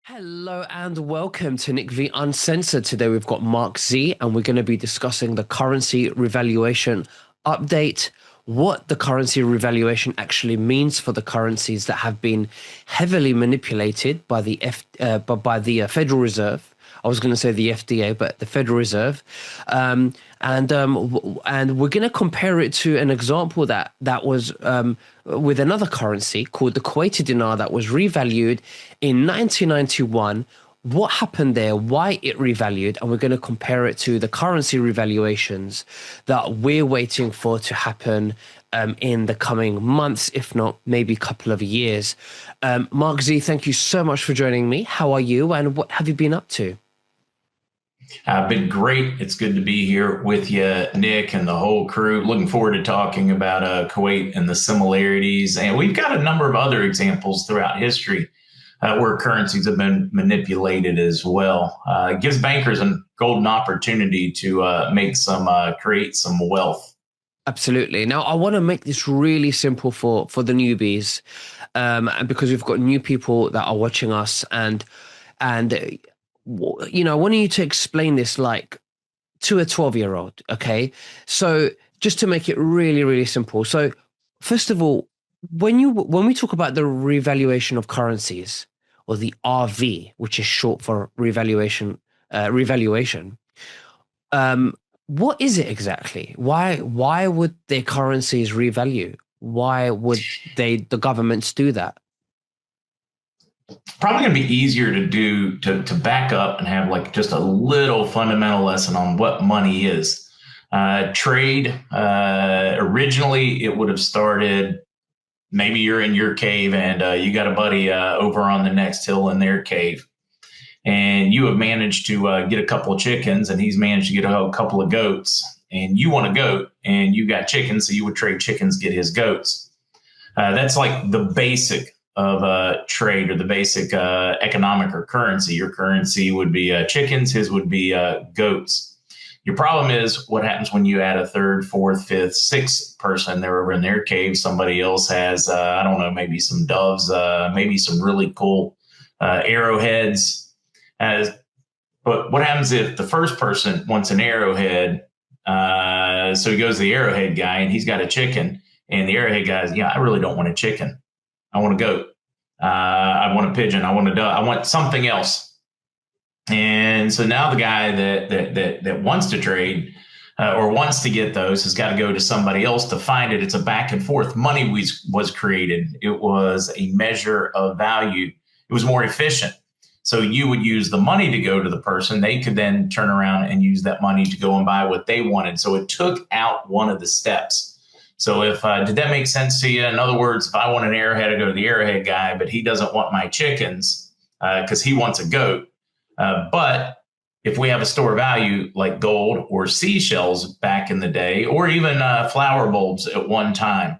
Hello and welcome to Nick V Uncensored. Today we've got Mark Z and we're going to be discussing the currency revaluation update, what the currency revaluation actually means for the currencies that have been heavily manipulated by the Federal Reserve. I was going to say the FDA, but the Federal Reserve, and we're going to compare it to an example that was with another currency called the Kuwaiti dinar that was revalued in 1991. What happened there? Why it revalued? And we're going to compare it to the currency revaluations that we're waiting for to happen in the coming months, if not maybe a couple of years. Mark Z, thank you so much for joining me. How are you, and what have you been up to? Been great. It's good to be here with you, Nick, and the whole crew. Looking forward to talking about Kuwait and the similarities. And we've got a number of other examples throughout history where currencies have been manipulated as well. It gives bankers a golden opportunity to create some wealth. Absolutely. Now, I want to make this really simple for the newbies, and because we've got new people that are watching us, and I want you to explain this like to a 12-year-old. Okay, so just to make it really, really simple. So, first of all, when we talk about the revaluation of currencies, or the RV, which is short for revaluation, um, what is it exactly? Why would their currencies revalue? Why would the governments do that? Probably going to be easier to do to back up and have like just a little fundamental lesson on what money is. Trade, originally it would have started. Maybe you're in your cave and you got a buddy over on the next hill in their cave, and you have managed to get a couple of chickens, and he's managed to get a couple of goats, and you want a goat, and you got chickens, so you would trade chickens, get his goats. That's like the basic of trade, or the basic economic or currency. Your currency would be chickens, his would be goats. Your problem is what happens when you add a third, fourth, fifth, sixth person. They're over in their cave. Somebody else has, I don't know, maybe some doves, maybe some really cool arrowheads. But what happens if the first person wants an arrowhead? So he goes to the arrowhead guy and he's got a chicken. And the arrowhead guy's, yeah, I really don't want a chicken. I want a goat. I want a pigeon. I want a dove. I want something else. And so now the guy that wants to trade or wants to get those has got to go to somebody else to find it. It's a back and forth. Money was created. It was a measure of value. It was more efficient. So you would use the money to go to the person. They could then turn around and use that money to go and buy what they wanted. So it took out one of the steps. So if did that make sense to you? In other words, if I want an arrowhead, I go to the arrowhead guy, but he doesn't want my chickens because he wants a goat. But if we have a store value like gold or seashells back in the day, or even flower bulbs at one time,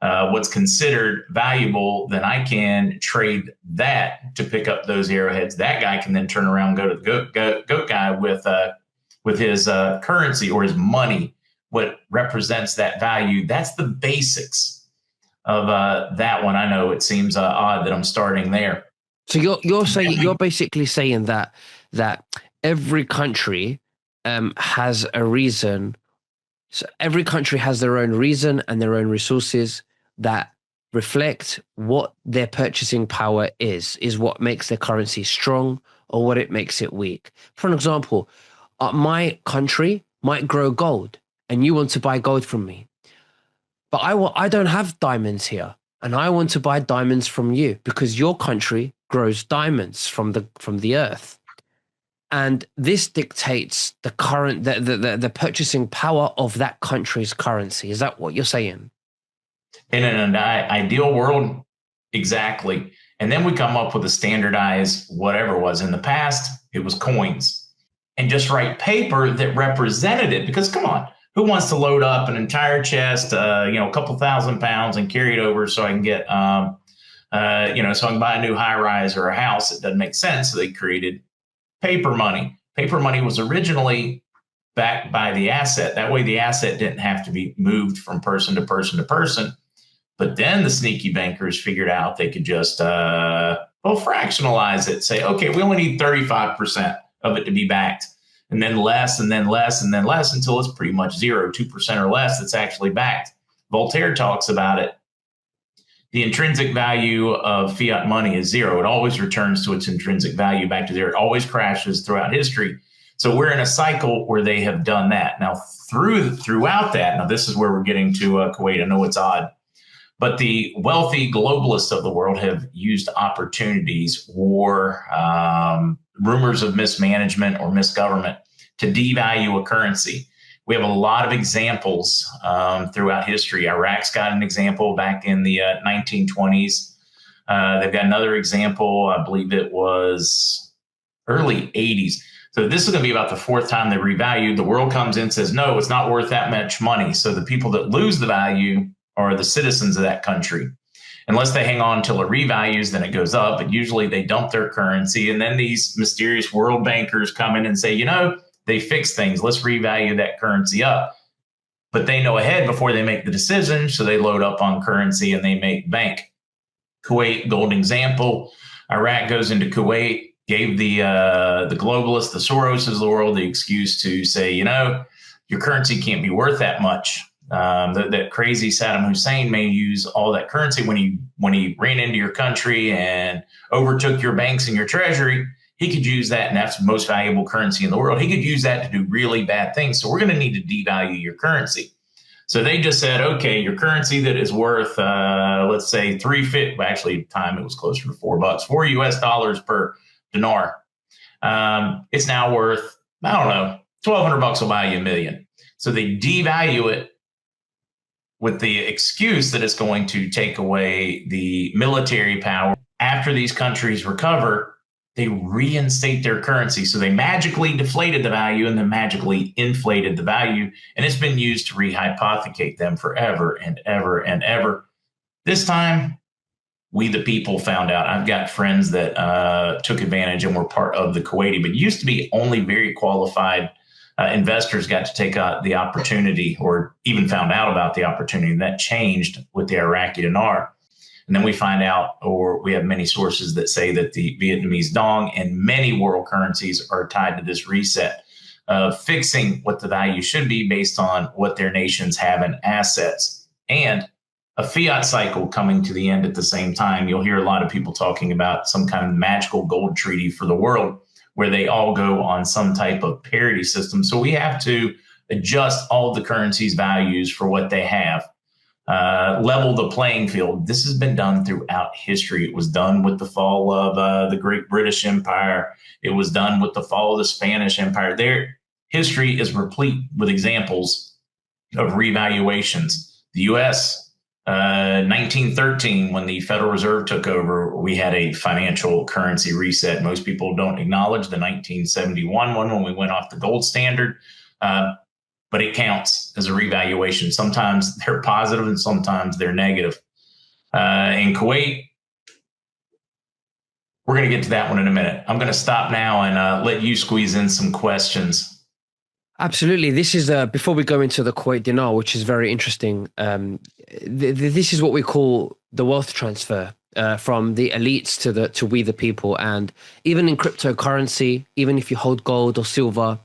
what's considered valuable, then I can trade that to pick up those arrowheads. That guy can then turn around and go to the goat guy with his currency or his money, what represents that value. That's the basics of that one. I know it seems odd that I'm starting there. So you're basically saying that every country has a reason. So every country has their own reason and their own resources that reflect what their purchasing power is what makes their currency strong or what it makes it weak. For an example, my country might grow gold and you want to buy gold from me, but I don't have diamonds here, and I want to buy diamonds from you because your country grows diamonds from the earth. And this dictates the purchasing power of that country's currency. Is that what you're saying? In an ideal world, exactly. And then we come up with a standardized whatever was. In the past, it was coins, and just write paper that represented it. Because come on, who wants to load up an entire chest, a couple thousand pounds and carry it over so I can get, so I can buy a new high rise or a house? It doesn't make sense. So they created paper money. Paper money was originally backed by the asset. That way the asset didn't have to be moved from person to person to person. But then the sneaky bankers figured out they could just Well, fractionalize it. Say, okay, we only need 35% of it to be backed, and then less, and then less, and then less until it's pretty much 0, 2% or less that's actually backed. Voltaire talks about it. The intrinsic value of fiat money is 0. It always returns to its intrinsic value back to 0. It always crashes throughout history. So we're in a cycle where they have done that. Now, throughout that, now this is where we're getting to Kuwait. I know it's odd, but the wealthy globalists of the world have used opportunities, war, rumors of mismanagement or misgovernment to devalue a currency. We have a lot of examples throughout history. Iraq's got an example back in the 1920s. They've got another example, I believe it was early 80s. So this is going to be about the fourth time they revalued. The world comes in and says, no, it's not worth that much money. So the people that lose the value are the citizens of that country. Unless they hang on until it revalues, then it goes up. But usually they dump their currency. And then these mysterious world bankers come in and say, they fix things. Let's revalue that currency up. But they know ahead before they make the decision. So they load up on currency and they make bank. Kuwait, golden example. Iraq goes into Kuwait, gave the globalists, the Soroses of the world, the excuse to say, your currency can't be worth that much. That crazy Saddam Hussein may use all that currency when he ran into your country and overtook your banks and your treasury. He could use that, and that's the most valuable currency in the world. He could use that to do really bad things. So we're going to need to devalue your currency. So they just said, okay, your currency that is worth, let's say actually time it was closer to $4, $4 per dinar. It's now worth, I don't know, $1,200 will buy you $1 million. So they devalue it with the excuse that it's going to take away the military power. After these countries recover, they reinstate their currency. So they magically deflated the value and then magically inflated the value. And it's been used to rehypothecate them forever and ever and ever. This time, we the people found out. I've got friends that took advantage and were part of the Kuwaiti, but used to be only very qualified investors got to take the opportunity or even found out about the opportunity. That changed with the Iraqi dinar. And then we find out, or we have many sources that say that the Vietnamese dong and many world currencies are tied to this reset of fixing what the value should be based on what their nations have in assets. And a fiat cycle coming to the end at the same time. You'll hear a lot of people talking about some kind of magical gold treaty for the world where they all go on some type of parity system. So we have to adjust all the currencies' values for what they have. Level the playing field. This has been done throughout history. It was done with the fall of the Great British Empire. It was done with the fall of the Spanish Empire. Their history is replete with examples of revaluations. The U.S., 1913, when the Federal Reserve took over, we had a financial currency reset. Most people don't acknowledge the 1971 one when we went off the gold standard. But it counts as a revaluation. Sometimes they're positive and sometimes they're negative. In Kuwait, we're going to get to that one in a minute. I'm going to stop now and let you squeeze in some questions. Absolutely. This is before we go into the Kuwait dinar, which is very interesting. This is what we call the wealth transfer from the elites to we the people. And even in cryptocurrency, even if you hold gold or silver,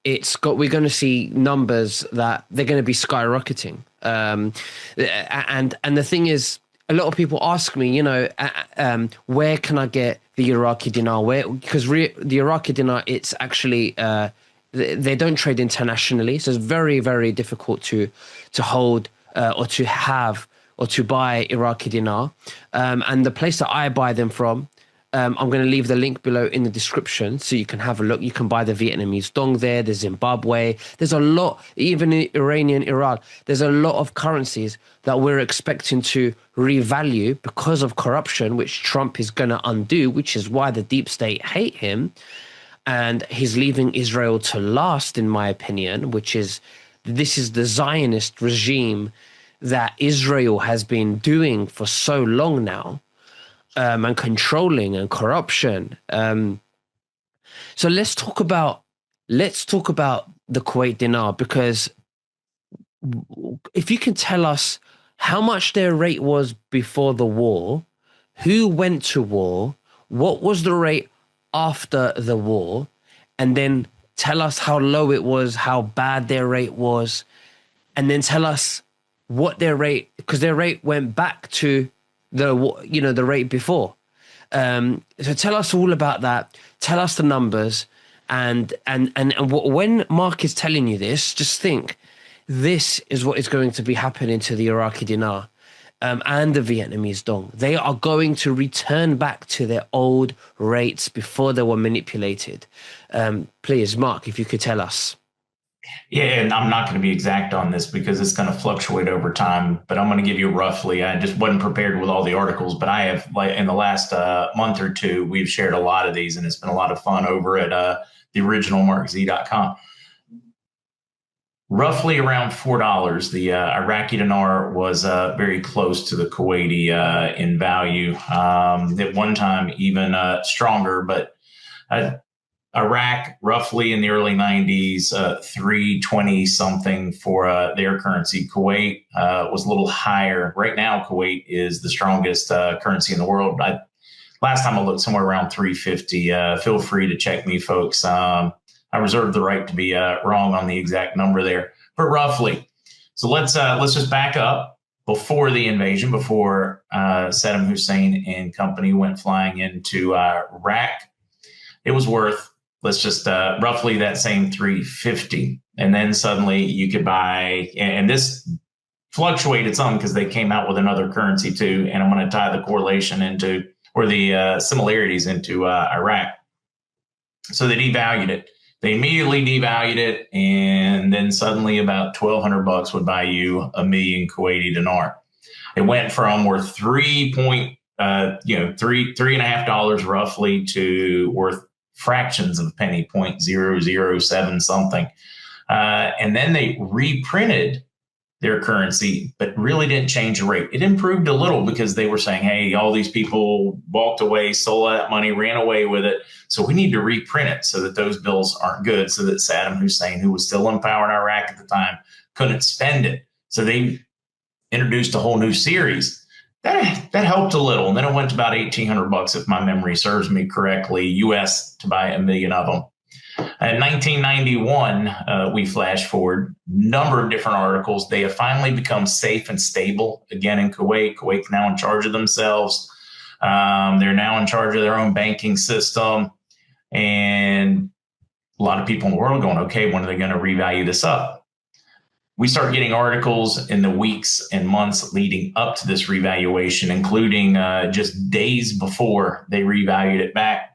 we're going to see numbers that they're going to be skyrocketing. And the thing is, a lot of people ask me, where can I get the Iraqi dinar? Because the Iraqi dinar, it's actually they don't trade internationally, so it's very, very difficult to hold or to have or to buy Iraqi dinar. And the place that I buy them from, I'm going to leave the link below in the description so you can have a look. You can buy the Vietnamese dong there. There's Zimbabwe. There's a lot, even in Iranian, Iran, there's a lot of currencies that we're expecting to revalue because of corruption, which Trump is going to undo, which is why the deep state hate him. And he's leaving Israel to last, in my opinion, this is the Zionist regime that Israel has been doing for so long now. And controlling and corruption. So let's talk about the Kuwait dinar, because if you can tell us how much their rate was before the war, who went to war, what was the rate after the war, and then tell us how low it was, how bad their rate was, and then tell us what their rate, because their rate went back to the rate before. So tell us all about that. Tell us the numbers, and when Mark is telling you this, just think, this is what is going to be happening to the Iraqi dinar and the Vietnamese dong. They are going to return back to their old rates before they were manipulated. Please, Mark, if you could tell us. Yeah, and I'm not going to be exact on this because it's going to fluctuate over time, but I'm going to give you roughly. I just wasn't prepared with all the articles, but I have, like, in the last month or two, we've shared a lot of these, and it's been a lot of fun over at the original markz.com. Roughly around $4, the Iraqi dinar was very close to the Kuwaiti in value. At one time, even stronger, but Iraq, roughly in the early 90s, 320 something for their currency. Kuwait was a little higher. Right now, Kuwait is the strongest currency in the world. Last time I looked, somewhere around 350. Feel free to check me, folks. I reserve the right to be wrong on the exact number there, but roughly. So let's just back up before the invasion, before Saddam Hussein and company went flying into Iraq. It was worth, let's just roughly that same 350. And then suddenly you could buy, and this fluctuated some because they came out with another currency too. And I'm going to tie the correlation into, or the similarities into Iraq. So they devalued it. They immediately devalued it. And then suddenly about $1,200 would buy you 1,000,000 Kuwaiti dinar. It went from worth $3.5 roughly to worth fractions of a penny, 0.007 something. And then they reprinted their currency, but really didn't change the rate. It improved a little because they were saying, hey, all these people walked away, stole that money, ran away with it. So we need to reprint it so that those bills aren't good, so that Saddam Hussein, who was still in power in Iraq at the time, couldn't spend it. So they introduced a whole new series. That helped a little. And then it went to about $1,800, if my memory serves me correctly, US, to buy 1,000,000 of them. In 1991, we flash forward, number of different articles. They have finally become safe and stable again in Kuwait. Kuwait's now in charge of themselves. They're now in charge of their own banking system. And a lot of people in the world are going, okay, when are they going to revalue this up? We start getting articles in the weeks and months leading up to this revaluation, including just days before they revalued it back,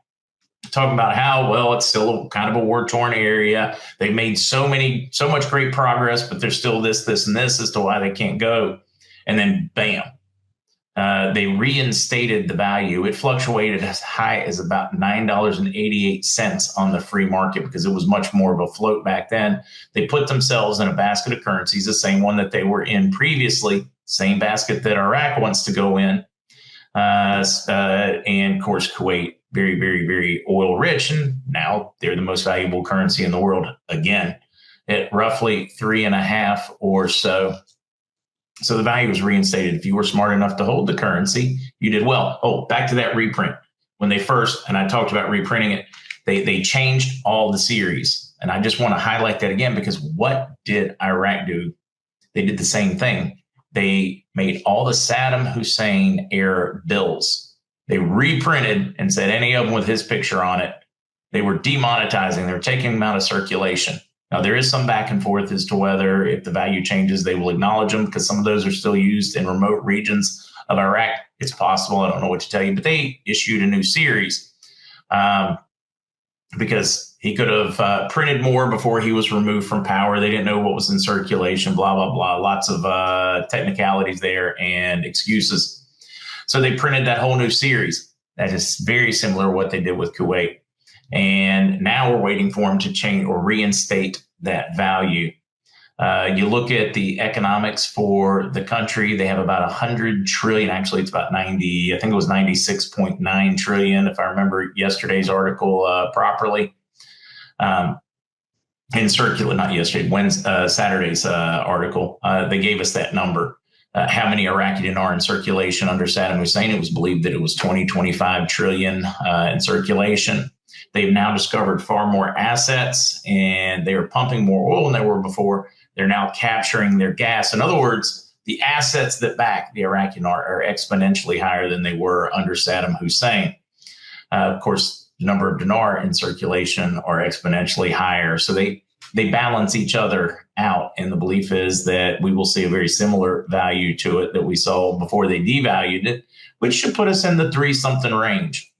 talking about how, well, it's still kind of a war-torn area. They've made so much great progress, but there's still this, and this as to why they can't go. And then, bam, they reinstated the value. It fluctuated as high as about $9.88 on the free market because it was much more of a float back then. They put themselves in a basket of currencies, the same one that they were in previously, same basket that Iraq wants to go in. And of course, Kuwait, very, very, very oil rich. And now they're the most valuable currency in the world again at roughly 3.5 or so. So the value was reinstated. If you were smart enough to hold the currency, you did well. Oh, back to that reprint. When they first, and I talked about reprinting it, they changed all the series. And I just want to highlight that again, because what did Iraq do? They did the same thing. They made all the Saddam Hussein era bills. They reprinted and said any of them with his picture on it, they were demonetizing. They were taking them out of circulation. Now, there is some back and forth as to whether if the value changes, they will acknowledge them, because some of those are still used in remote regions of Iraq. It's possible. I don't know what to tell you, but they issued a new series because he could have printed more before he was removed from power. They didn't know what was in circulation, blah, blah, blah. Lots of technicalities there and excuses. So they printed that whole new series. That is very similar to what they did with Kuwait. And now we're waiting for them to change or reinstate that value. You look at the economics for the country, they have about 100 trillion. Actually, it's about 90. I think it was 96.9 trillion, if I remember yesterday's article properly. In circular, not yesterday, Wednesday, Saturday's article, they gave us that number. how many Iraqi dinar in circulation under Saddam Hussein. It was believed that it was 20, 25 trillion in circulation. They've now discovered far more assets, and they are pumping more oil than they were before. They're now capturing their gas. In other words, the assets that back the Iraqi dinar are exponentially higher than they were under Saddam Hussein. Of course, the number of dinar in circulation are exponentially higher. So they balance each other out. And the belief is that we will see a very similar value to it that we saw before they devalued it, which should put us in the 3-something range,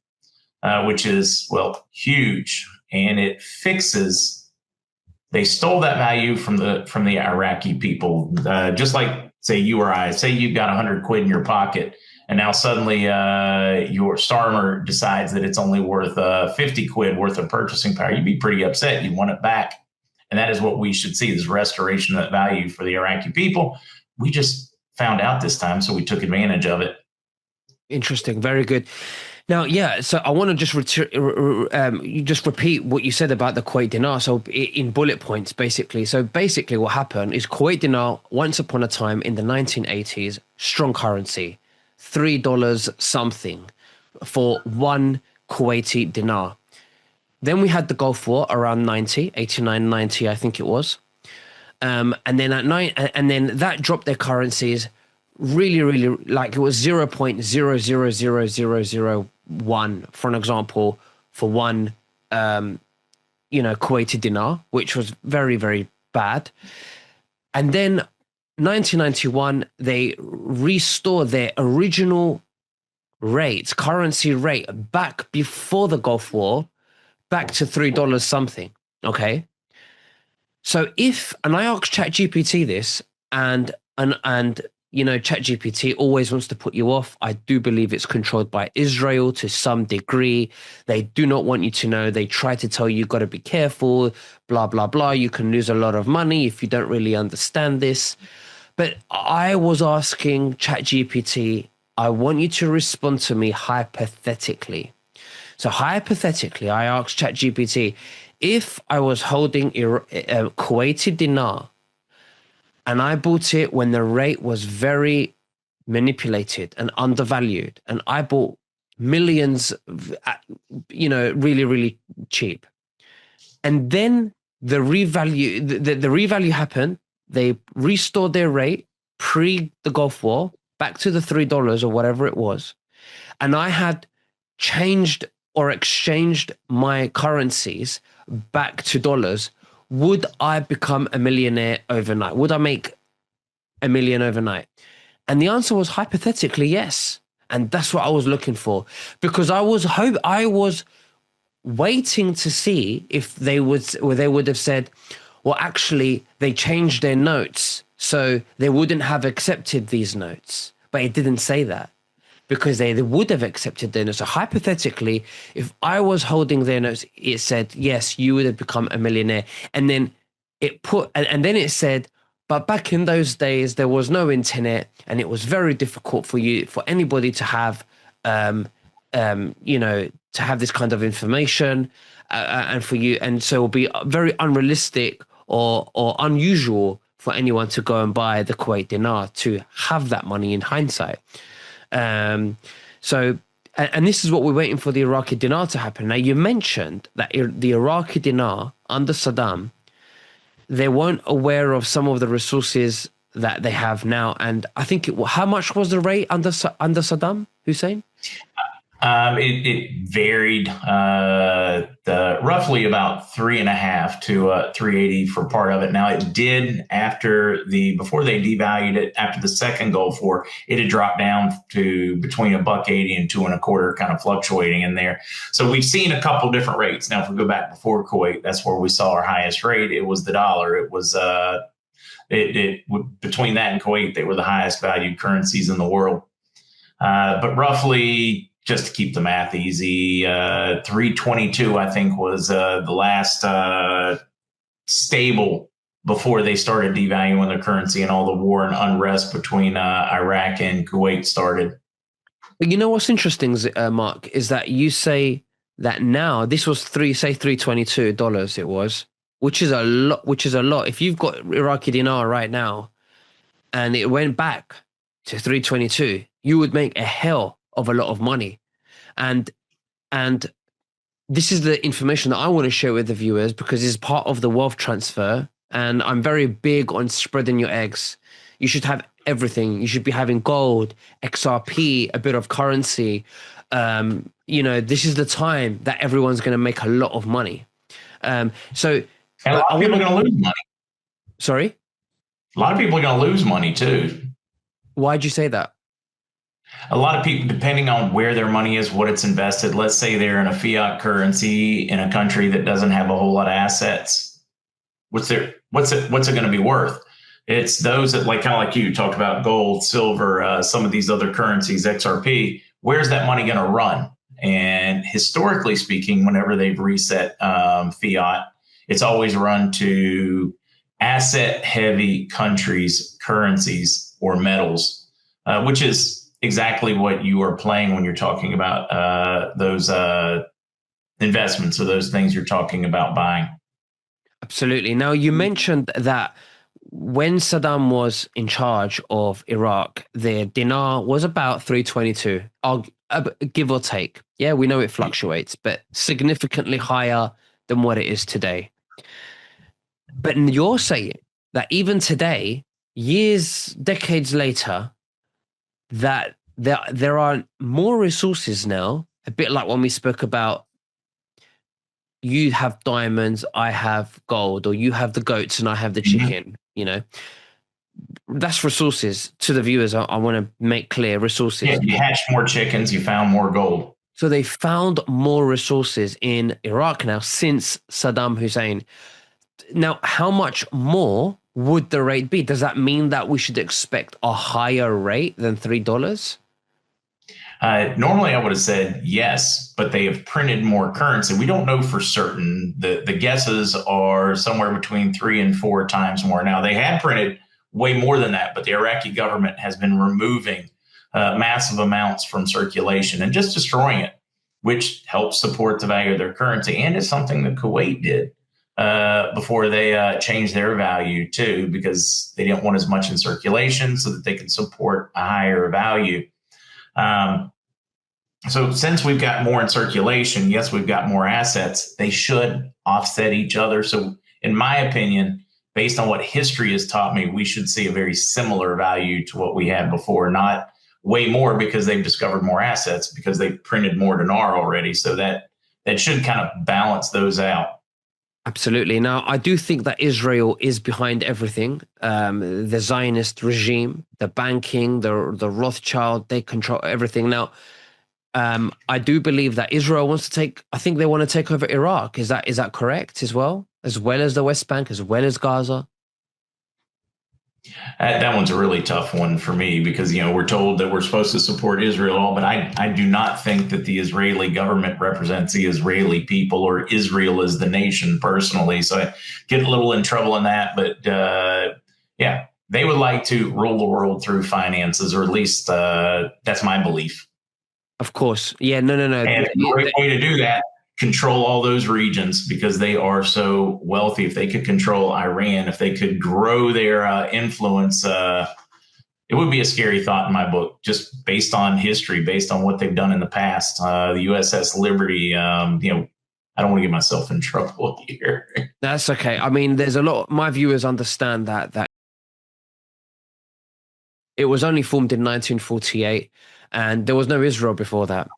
which is, well, huge. And it fixes, they stole that value from the Iraqi people, just like, say, you or I, say you've got 100 quid in your pocket, and now suddenly your farmer decides that it's only worth 50 quid worth of purchasing power. You'd be pretty upset. You want it back. And that is what we should see, this restoration of that value for the Iraqi people. We just found out this time, so we took advantage of it. Interesting. Very good. Now, yeah, so I want to just repeat what you said about the Kuwait dinar. So in bullet points, basically. So basically what happened is Kuwait dinar, once upon a time in the 1980s, strong currency, $3 something for one Kuwaiti dinar. Then we had the Gulf War around 89, 90, I think it was. And then and then that dropped their currencies really, really, like it was 0.000001, for an example, for one, Kuwaiti dinar, which was very, very bad. And then 1991, they restored their original rates, currency rate back before the Gulf War, back to $3 something. Okay. So and I asked ChatGPT this, and ChatGPT always wants to put you off. I do believe it's controlled by Israel to some degree. They do not want you to know. They try to tell you, you've got to be careful, blah, blah, blah. You can lose a lot of money if you don't really understand this. But I was asking ChatGPT, I want you to respond to me hypothetically. So hypothetically, I asked ChatGPT, if I was holding a Kuwaiti dinar and I bought it when the rate was very manipulated and undervalued, and I bought millions, really, really cheap, and then the revalue happened, they restored their rate pre the Gulf War back to the $3 or whatever it was, and I had changed or exchanged my currencies back to dollars, would I become a millionaire overnight? Would I make $1 million overnight? And the answer was hypothetically yes. And that's what I was looking for, because I was waiting to see if they would have said, well, actually, they changed their notes, so they wouldn't have accepted these notes. But it didn't say that, because they would have accepted their notes. So hypothetically, if I was holding their notes, it said, yes, you would have become a millionaire. And then and then it said, but back in those days, there was no internet, and it was very difficult for anybody to have, to have this kind of information, and for you. And so it will be very unrealistic or unusual for anyone to go and buy the Kuwait dinar to have that money in hindsight. So this is what we're waiting for the Iraqi dinar to happen. Now, you mentioned that the Iraqi dinar under Saddam, they weren't aware of some of the resources that they have now. And I think how much was the rate under Saddam Hussein? It varied, roughly about 3.5 to 380 for part of it. Now, it did before they devalued it after the second Gulf War, it had dropped down to between $1.80 and $2.25, kind of fluctuating in there. So we've seen a couple different rates. Now, if we go back before Kuwait, that's where we saw our highest rate. It was the dollar. It was between that and Kuwait, they were the highest valued currencies in the world. But roughly, just to keep the math easy, 322, I think, was the last stable before they started devaluing their currency and all the war and unrest between Iraq and Kuwait started. But you know what's interesting, Mark, is that you say that now this was $322 it was, which is a lot. If you've got Iraqi dinar right now and it went back to 322, you would make a hell of a lot of money. And and this is the information that I want to share with the viewers because it's part of the wealth transfer. And I'm very big on spreading your eggs. You should have everything. You should be having gold, XRP, a bit of currency. This is the time that everyone's going to make a lot of money. So and a lot of people are going to lose money. Sorry? A lot of people are going to lose money too. Why'd you say that? A lot of people, depending on where their money is, what it's invested, let's say they're in a fiat currency in a country that doesn't have a whole lot of assets. What's it going to be worth? It's those that kind of like you talked about gold, silver, some of these other currencies, XRP. Where's that money going to run? And historically speaking, whenever they've reset fiat, it's always run to asset heavy countries, currencies, or metals, which is exactly what you are playing when you're talking about those investments or those things you're talking about buying. Absolutely. Now, you mentioned that when Saddam was in charge of Iraq, the dinar was about 322, give or take. Yeah, we know it fluctuates, but significantly higher than what it is today. But you're saying that even today, decades later, that there are more resources now, a bit like when we spoke about you have diamonds, I have gold, or you have the goats and I have the chicken, That's resources to the viewers. I want to make clear resources. Yeah, you hatched more chickens, you found more gold. So they found more resources in Iraq now since Saddam Hussein. Now, how much more would the rate be? Does that mean that we should expect a higher rate than $3? Normally, I would have said yes, but they have printed more currency. We don't know for certain. The guesses are somewhere between 3 and 4 times more. Now, they had printed way more than that, but the Iraqi government has been removing massive amounts from circulation and just destroying it, which helps support the value of their currency. And it's something that Kuwait did before they changed their value too, because they didn't want as much in circulation so that they could support a higher value. So since we've got more in circulation, yes, we've got more assets, they should offset each other. So in my opinion, based on what history has taught me, we should see a very similar value to what we had before, not way more because they've discovered more assets because they printed more dinar already. So that should kind of balance those out. Absolutely. Now, I do think that Israel is behind everything. The Zionist regime, the banking, the Rothschild, they control everything. Now, I do believe that Israel wants to they want to take over Iraq. Is that correct as well as the West Bank, as well as Gaza? That one's a really tough one for me because, we're told that we're supposed to support Israel, but I do not think that the Israeli government represents the Israeli people or Israel as the nation personally. So I get a little in trouble in that. But yeah, they would like to rule the world through finances, or at least that's my belief. Of course. Yeah, no. And a great way to do that, control all those regions because they are so wealthy. If they could control Iran, if they could grow their influence, it would be a scary thought in my book, just based on history, based on what they've done in the past. The USS Liberty, I don't want to get myself in trouble here. That's okay. I mean, there's a lot. My viewers understand that it was only formed in 1948 and there was no Israel before that.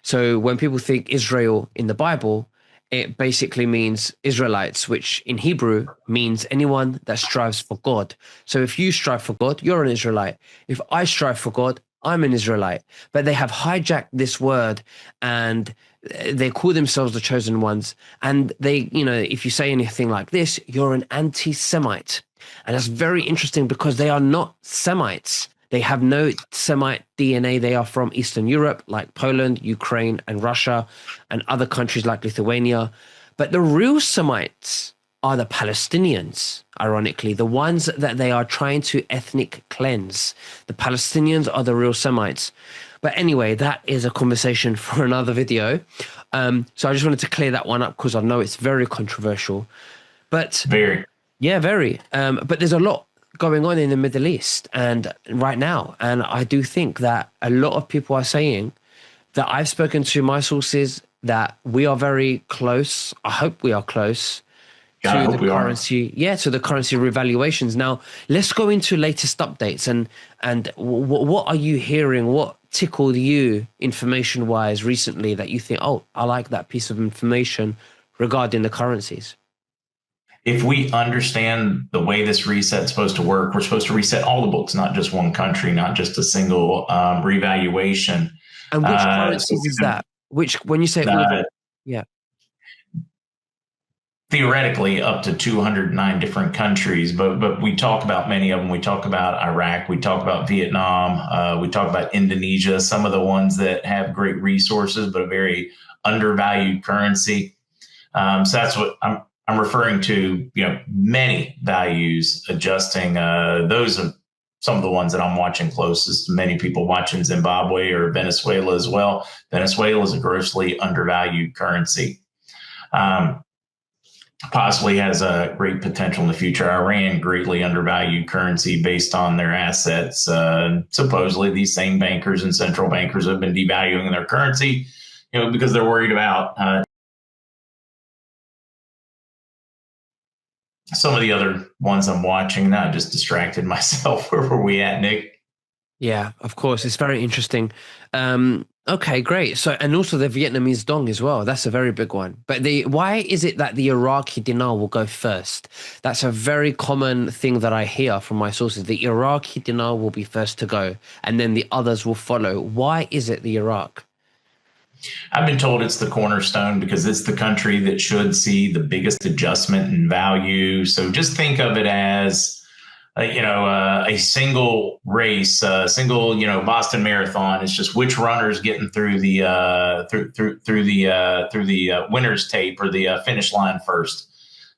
So when people think Israel in the Bible, it basically means Israelites, which in Hebrew means anyone that strives for God. So if you strive for God, you're an Israelite. If I strive for God, I'm an Israelite. But they have hijacked this word and they call themselves the chosen ones. And they, if you say anything like this, you're an anti-Semite. And that's very interesting because they are not Semites. They have no Semite DNA. They are from Eastern Europe, like Poland, Ukraine, and Russia, and other countries like Lithuania. But the real Semites are the Palestinians, ironically, the ones that they are trying to ethnic cleanse. The Palestinians are the real Semites. But anyway, that is a conversation for another video. So I just wanted to clear that one up because I know it's very controversial. But very. Yeah, very. But there's a lot going on in the Middle East and right now. And I do think that a lot of people are saying that I've spoken to my sources that we are very close. I hope we are close God, I to the hope we are. currency, to the currency revaluations. Now, let's go into latest updates and what are you hearing? What tickled you information wise recently that you think, oh, I like that piece of information regarding the currencies? If we understand the way this reset's supposed to work, we're supposed to reset all the books, not just one country, not just a single revaluation. And which So currencies is that? Which, when you say all the, uh, yeah, theoretically up to 209 different countries, but we talk about many of them. We talk about Iraq, we talk about Vietnam, we talk about Indonesia, some of the ones that have great resources but a very undervalued currency. So that's what I'm referring to. Many values adjusting. Those are some of the ones that I'm watching closest. Many people watching Zimbabwe or Venezuela as well. Venezuela is a grossly undervalued currency. Possibly has a great potential in the future. Iran, greatly undervalued currency based on their assets. Supposedly, these same bankers and central bankers have been devaluing their currency, because they're worried about some of the other ones I'm watching. Now I just distracted myself. Where were we at, Nick? yeah, of course. It's very interesting. Okay, great. So, and also the Vietnamese dong as well. That's a very big one. But why is it that the Iraqi dinar will go first? That's a very common thing that I hear from my sources. The Iraqi dinar will be first to go, and then the others will follow. Why is it the Iraq? I've been told it's the cornerstone because it's the country that should see the biggest adjustment in value. So just think of it as a single race, single Boston Marathon. It's just which runner's getting through the winner's tape or the finish line first.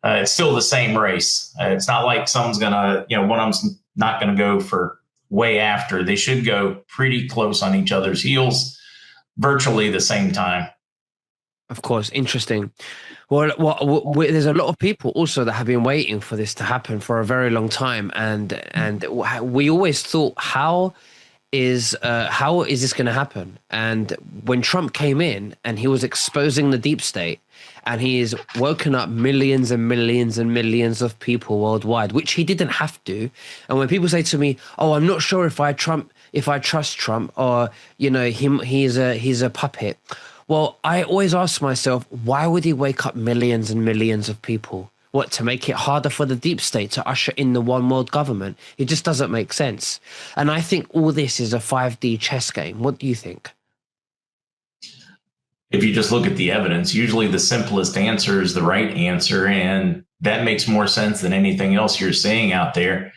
It's still the same race. It's not like someone's gonna one of them's not gonna go for way after. They should go pretty close on each other's heels, virtually the same time. Of course, interesting. Well, there's a lot of people also that have been waiting for this to happen for a very long time, and we always thought, how is this going to happen? And when Trump came in and he was exposing the deep state, and he's woken up millions and millions and millions of people worldwide, which he didn't have to. And when people say to me, "Oh, I'm not sure if I trust Trump, or he's a puppet." Well, I always ask myself, why would he wake up millions and millions of people? What, to make it harder for the deep state to usher in the one world government? It just doesn't make sense. And I think all this is a 5D chess game. What do you think? If you just look at the evidence, usually the simplest answer is the right answer. And that makes more sense than anything else you're seeing out there.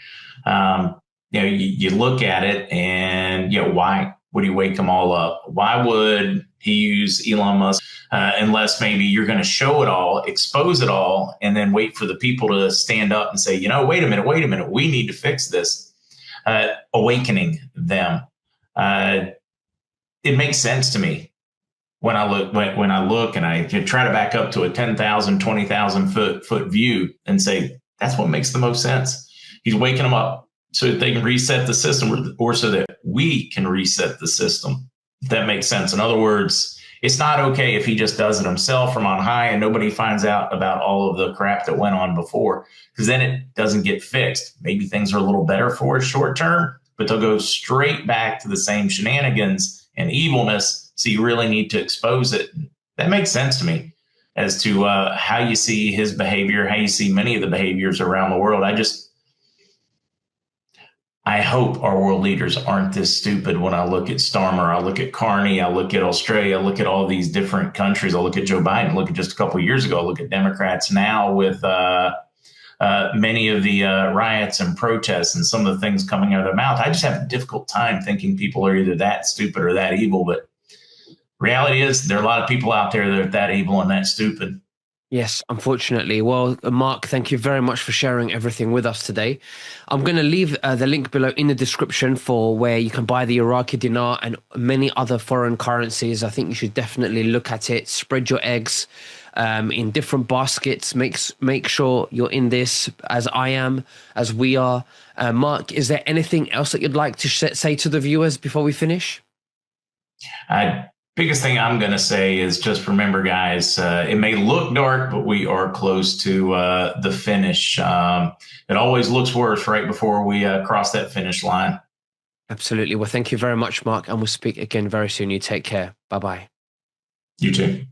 You look at it and, why would he wake them all up? Why would he use Elon Musk unless maybe you're going to show it all, expose it all, and then wait for the people to stand up and say, wait a minute, we need to fix this, awakening them. It makes sense to me when I look and I try to back up to a 10,000, 20,000 foot view and say, that's what makes the most sense. He's waking them up so that they can reset the system, or so that we can reset the system. If that makes sense. In other words, it's not okay if he just does it himself from on high and nobody finds out about all of the crap that went on before, because then it doesn't get fixed. Maybe things are a little better for us short term, but they'll go straight back to the same shenanigans and evilness. So you really need to expose it. That makes sense to me as to how you see his behavior, how you see many of the behaviors around the world. I hope our world leaders aren't this stupid. When I look at Starmer, I look at Carney, I look at Australia, I look at all these different countries. I look at Joe Biden, look at just a couple of years ago, I look at Democrats now with many of the riots and protests and some of the things coming out of their mouth. I just have a difficult time thinking people are either that stupid or that evil. But reality is there are a lot of people out there that are that evil and that stupid. Yes, unfortunately. Well, Mark, thank you very much for sharing everything with us today. I'm going to leave the link below in the description for where you can buy the Iraqi dinar and many other foreign currencies. I think you should definitely look at it, spread your eggs, in different baskets. Make sure you're in this as I am, as we are. Mark, is there anything else that you'd like to say to the viewers before we finish? Biggest thing I'm going to say is just remember, guys, it may look dark, but we are close to the finish. It always looks worse right before we cross that finish line. Absolutely. Well, thank you very much, Mark, and we'll speak again very soon. You take care. Bye-bye. You too.